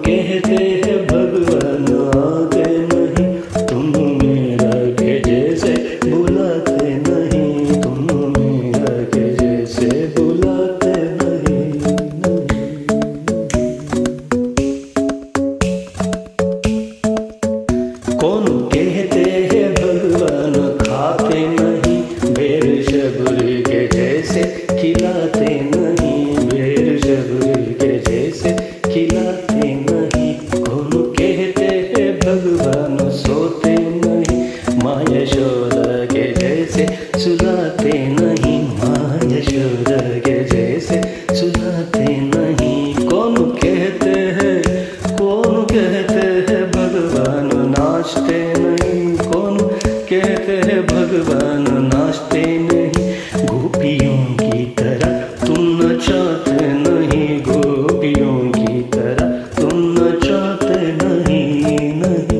कहते हैं भगवान आते नहीं, तुम मेरा कहते हैं भगवान खाते नहीं, बेर शबरी के जैसे खिलाते नहीं, बेर शबरी के जैसे खिलाते नहीं। कौन कहते हैं भगवान सोते नहीं, माँ यशोदा के जैसे सुलाते नहीं, माँ यशोदा के जैसे सुलाते नहीं। कौन कहते हैं भगवान नाचते नहीं, कौन कहते हैं भगवान नाचते नहीं। गोपियों की तरह तुम नचाते नहीं, गोपियों की तरह तुम नचाते नहीं, नहीं।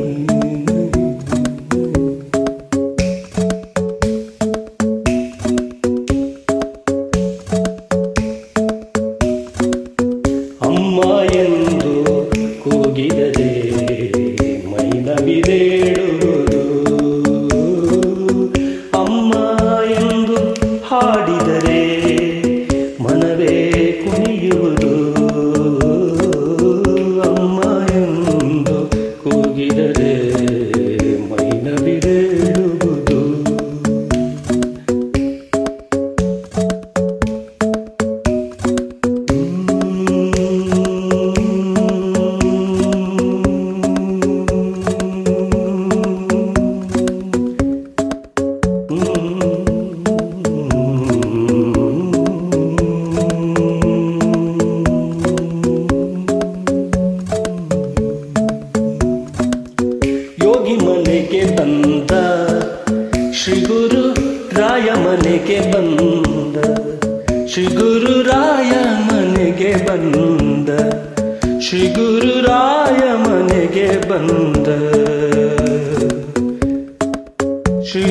ಅಮ್ಮ ಎಂದು ಕೂಗಿದರೆ ಮೈ ನವಿದೇಳುವುದು, ಅಮ್ಮ ಎಂದು ಹಾಡಿದರೆ ಮನವೇ ಕುಣಿಯುವುದು, ಅಮ್ಮ ಎಂದು ಕೂಗಿದರೆ ಮೈ ನವಿದೇಳುವುದು. ಯೋಗಿ ಮನೆಗೆ ಬಂದ ಶ್ರೀ ಗುರು ರಾಯ ಮನೆಗೆ ಬಂದ, ಶ್ರೀ ಗುರು ರಾಯ ಮನೆಗೆ ಬಂದ, ಶ್ರೀ ಗುರು ರಾಯ ಮನೆಗೆ ಬಂದ, ಶ್ರೀ